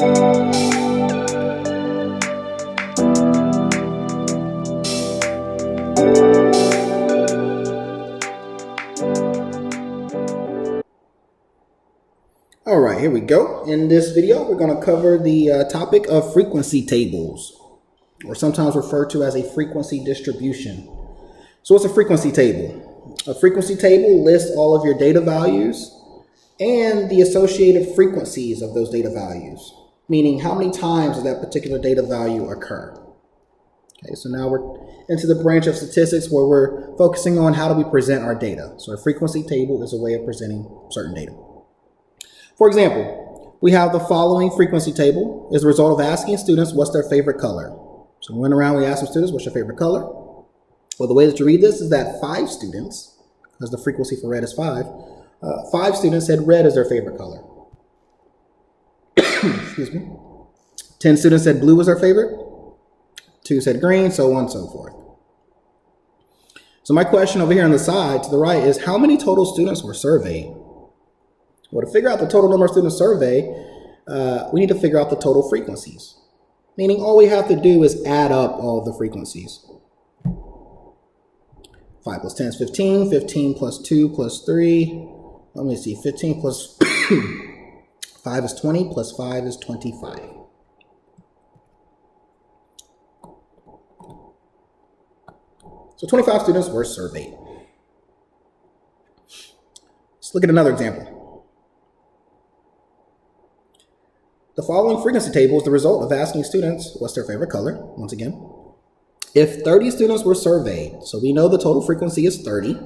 All right, here we go. In this video, we're going to cover the topic of frequency tables, or sometimes referred to as a frequency distribution. So what's a frequency table? A frequency table lists all of your data values and the associated frequencies of those data values, meaning how many times does that particular data value occur. Okay, so now we're into the branch of statistics where we're focusing on how do we present our data. So a frequency table is a way of presenting certain data. For example, we have the following frequency table as a result of asking students what's their favorite color. So we went around, we asked some students, what's your favorite color? Well, the way that you read this is that 5 students, because the frequency for red is 5, 5 students said red is their favorite color. Excuse me. 10 students said blue was their favorite. 2 said green, so on and so forth. So my question over here on the side to the right is how many total students were surveyed? Well, to figure out the total number of students surveyed, we need to figure out the total frequencies. Meaning all we have to do is add up all the frequencies. 5 plus 10 is 15, 15 plus 2 plus 3. Let me see, 15 plus 5 is 20, plus 5 is 25. So 25 students were surveyed. Let's look at another example. The following frequency table is the result of asking students what's their favorite color, once again. If 30 students were surveyed, so we know the total frequency is 30.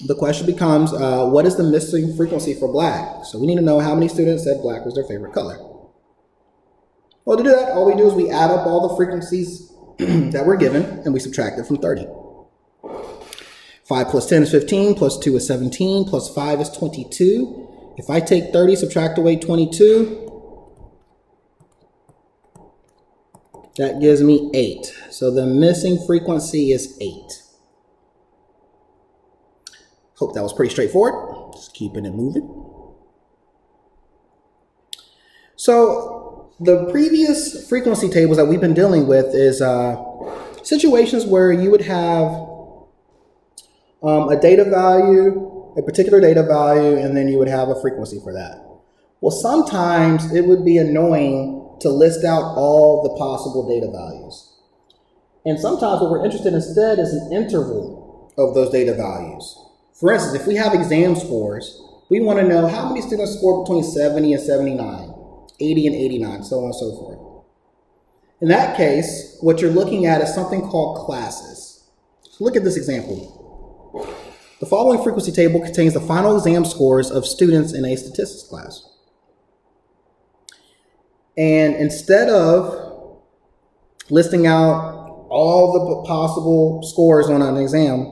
The question becomes, what is the missing frequency for black? So we need to know how many students said black was their favorite color. Well, to do that, all we do is we add up all the frequencies that we're given and we subtract it from 30. 5 plus 10 is 15, plus 2 is 17, plus 5 is 22. If I take 30, subtract away 22, that gives me 8. So the missing frequency is 8. Hope that was pretty straightforward. Just keeping it moving. So the previous frequency tables that we've been dealing with is situations where you would have a data value, a particular data value, and then you would have a frequency for that. Well, sometimes it would be annoying to list out all the possible data values. And sometimes what we're interested in instead is an interval of those data values. For instance, if we have exam scores, we want to know how many students scored between 70 and 79, 80 and 89, so on and so forth. In that case, what you're looking at is something called classes. So look at this example. The following frequency table contains the final exam scores of students in a statistics class. And instead of listing out all the possible scores on an exam,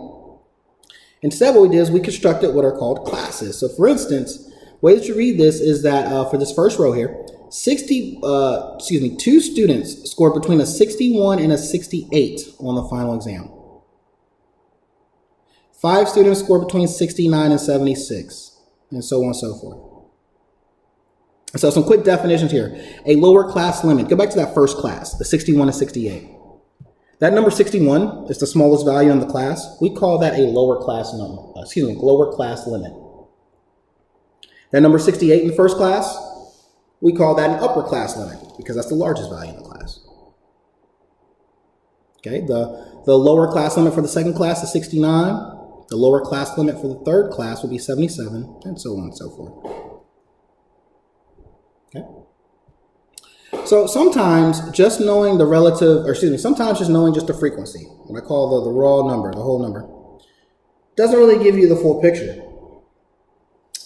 instead what we did is we constructed what are called classes. So for instance, the way that you read this is that for this first row here, 2 students scored between a 61 and a 68 on the final exam. 5 students scored between 69 and 76, and so on and so forth. So some quick definitions here. A lower class limit. Go back to that first class, the 61 and 68. That number 61 is the smallest value in the class. We call that a lower class number. Lower class limit. That number 68 in the first class, we call that an upper class limit because that's the largest value in the class. Okay, the lower class limit for the second class is 69. The lower class limit for the third class will be 77, and so on and so forth. Okay. So sometimes just knowing the sometimes just knowing just the frequency, what I call the raw number, the whole number, doesn't really give you the full picture.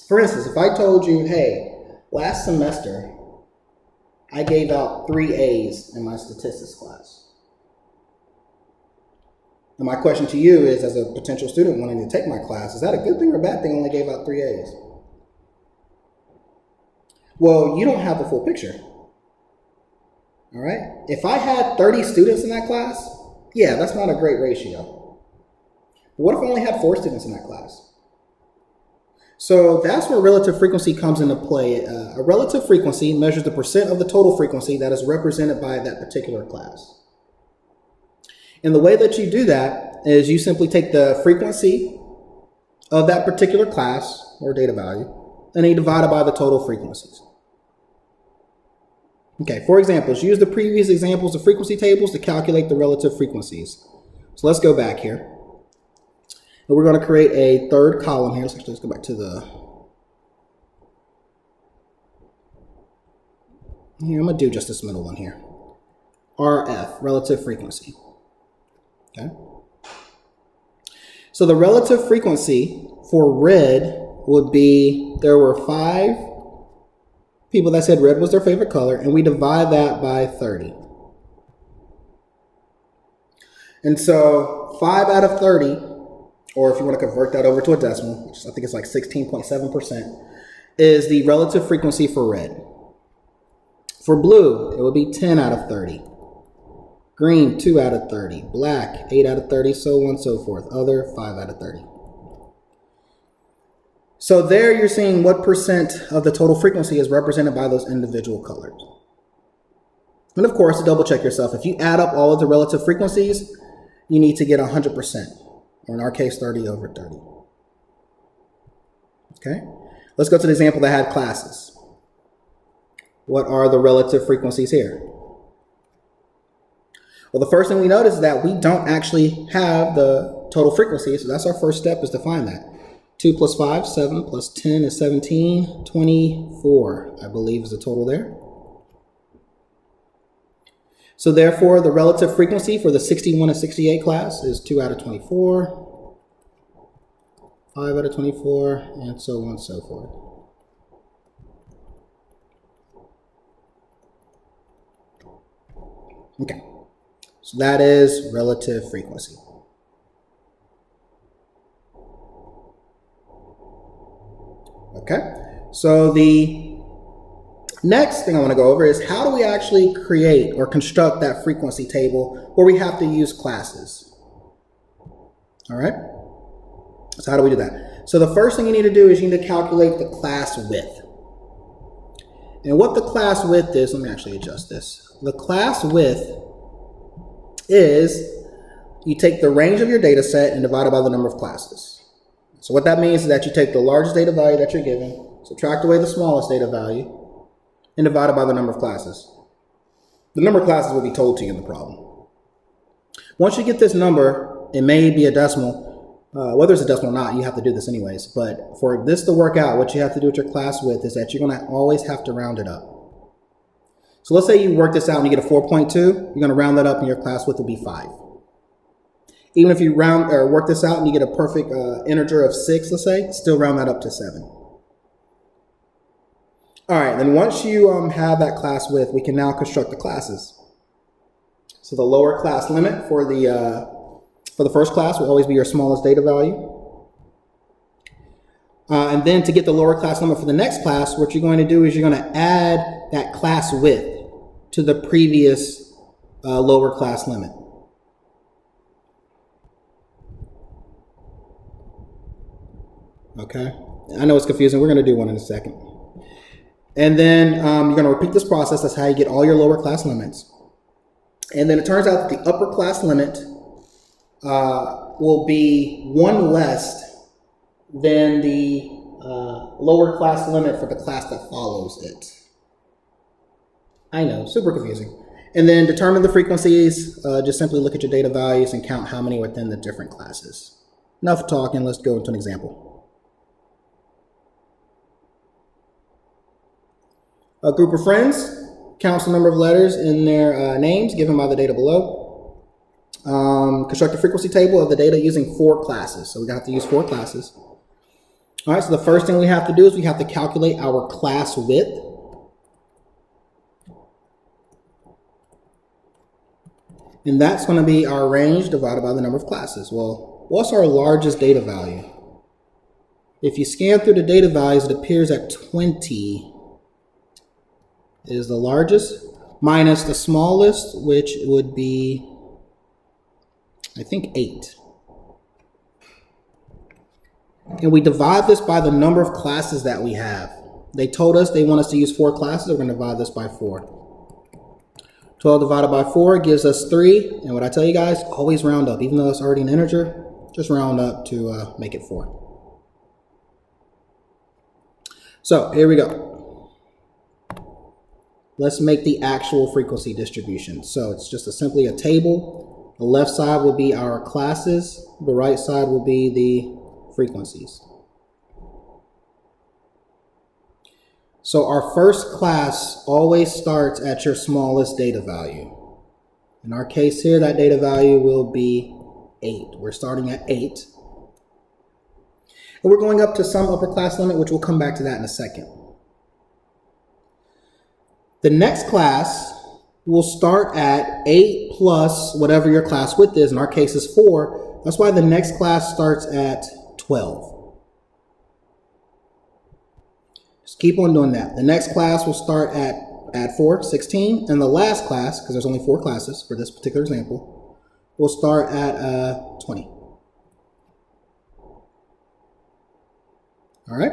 For instance, if I told you, hey, last semester, I gave out 3 A's in my statistics class. And my question to you is, as a potential student wanting to take my class, is that a good thing or a bad thing I only gave out 3 A's? Well, you don't have the full picture. All right? If I had 30 students in that class, yeah, that's not a great ratio. But what if I only had 4 students in that class? So that's where relative frequency comes into play. A relative frequency measures the percent of the total frequency that is represented by that particular class. And the way that you do that is you simply take the frequency of that particular class or data value, and then you divide it by the total frequencies. Okay, for examples, use the previous examples of frequency tables to calculate the relative frequencies. So let's go back here. And we're going to create a third column here. Let's go back to here, I'm going to do just this middle one here. RF, relative frequency. Okay. So the relative frequency for red would be, there were 5 people that said red was their favorite color, and we divide that by 30. And so 5 out of 30, or if you want to convert that over to a decimal, which I think it's like 16.7%, is the relative frequency for red. For blue, it would be 10 out of 30. Green, 2 out of 30. Black, 8 out of 30, so on and so forth. Other, 5 out of 30. So there you're seeing what percent of the total frequency is represented by those individual colors. And of course, to double check yourself, if you add up all of the relative frequencies, you need to get 100%. Or in our case, 30 over 30. Okay, let's go to the example that had classes. What are the relative frequencies here? Well, the first thing we notice is that we don't actually have the total frequency, so that's our first step, is to find that. 2 plus 5, 7, plus 10 is 17, 24, I believe is the total there. So therefore, the relative frequency for the 61 and 68 class is 2 out of 24, 5 out of 24, and so on and so forth. Okay, so that is relative frequency. Okay, so the next thing I want to go over is how do we actually create or construct that frequency table where we have to use classes? All right, so how do we do that? So the first thing you need to do is you need to calculate the class width. And what the class width is, let me actually adjust this. The class width is you take the range of your data set and divide it by the number of classes. So what that means is that you take the largest data value that you're given, subtract away the smallest data value, and divide it by the number of classes. The number of classes will be told to you in the problem. Once you get this number, it may be a decimal. Whether it's a decimal or not, you have to do this anyways. But for this to work out, what you have to do with your class width is that you're going to always have to round it up. So let's say you work this out and you get a 4.2. You're going to round that up and your class width will be 5. Even if you round or work this out and you get a perfect integer of 6, let's say, still round that up to 7. All right, then once you have that class width, we can now construct the classes. So the lower class limit for the first class will always be your smallest data value. And then to get the lower class limit for the next class, what you're going to do is you're going to add that class width to the previous lower class limit. Okay, I know it's confusing. We're going to do one in a second. And then you're going to repeat this process. That's how you get all your lower class limits. And then it turns out that the upper class limit will be 1 less than the lower class limit for the class that follows it. I know, super confusing. And then determine the frequencies. Just simply look at your data values and count how many within the different classes. Enough talking. Let's go into an example. A group of friends counts the number of letters in their names given by the data below. Construct a frequency table of the data using 4 classes. So we have to use 4 classes. All right, so the first thing we have to do is we have to calculate our class width. And that's going to be our range divided by the number of classes. Well, what's our largest data value? If you scan through the data values, it appears that 20 is the largest, minus the smallest, which would be, I think, 8. and we divide this by the number of classes that we have. They told us they want us to use 4 classes. We're going to divide this by 4. 12 divided by 4 gives us 3. And what I tell you guys, always round up. Even though it's already an integer, just round up to make it 4. So here we go. Let's make the actual frequency distribution. So it's just simply a table. The left side will be our classes. The right side will be the frequencies. So our first class always starts at your smallest data value. In our case here, that data value will be 8. We're starting at 8. And we're going up to some upper class limit, which we'll come back to that in a second. The next class will start at 8 plus whatever your class width is. In our case is 4. That's why the next class starts at 12. Just keep on doing that. The next class will start at 4, 16, and the last class, because there's only 4 classes for this particular example, will start at 20. All right?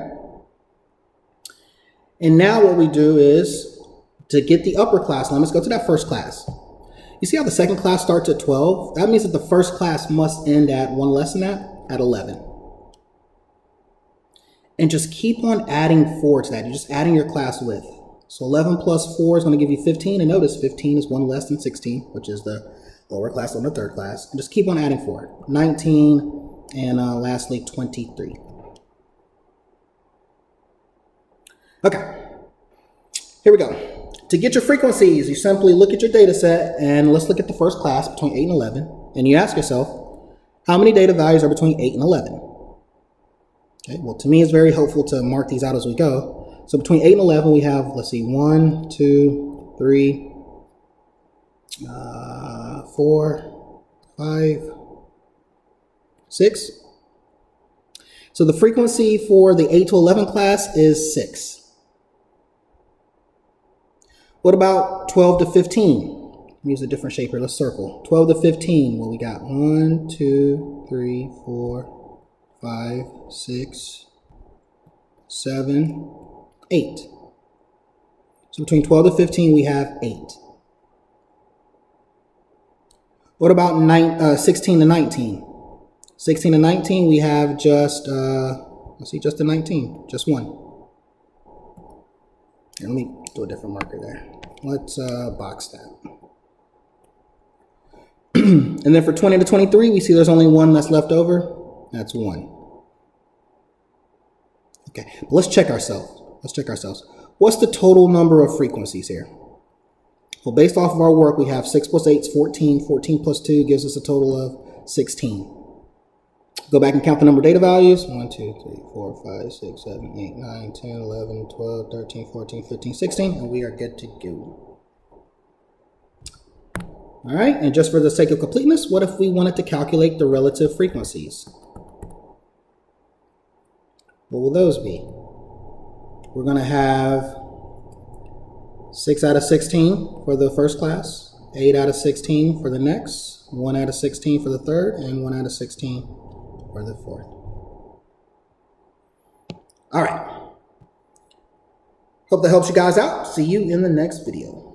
And now what we do is, to get the upper class limit, let's go to that first class. You see how the second class starts at 12? That means that the first class must end at one less than that, at 11. And just keep on adding 4 to that. You're just adding your class width. So 11 plus 4 is going to give you 15. And notice 15 is one less than 16, which is the lower class on the third class. And just keep on adding 4. 19 and lastly 23. Okay, here we go. To get your frequencies, you simply look at your data set, and let's look at the first class between 8 and 11. And you ask yourself, how many data values are between 8 and 11? Okay, well, to me, it's very helpful to mark these out as we go. So between 8 and 11, we have, let's see, 1, 2, 3, 4, 5, 6. So the frequency for the 8 to 11 class is 6. What about 12 to 15? Let me use a different shape here. Let's circle. 12 to 15. Well, we got 1, 2, 3, 4, 5, 6, 7, 8. So between 12 to 15, we have 8. What about 16 to 19? 16 to 19, we have just, let's see, just a 19, just 1. Here, let me do a different marker there. Let's box that. And then for 20 to 23, we see there's only 1 that's left over. That's 1. Okay, but let's check ourselves. What's the total number of frequencies here? Well, based off of our work, we have 6 plus 8 is 14. 14 plus 2 gives us a total of 16. Go back and count the number of data values. 1, 2, 3, 4, 5, 6, 7, 8, 9, 10, 11, 12, 13, 14, 15, 16, and we are good to go. All right, and just for the sake of completeness, what if we wanted to calculate the relative frequencies? What will those be? We're going to have 6 out of 16 for the first class, 8 out of 16 for the next, 1 out of 16 for the third, and 1 out of 16 for the fourth. All right. Hope that helps you guys out. See you in the next video.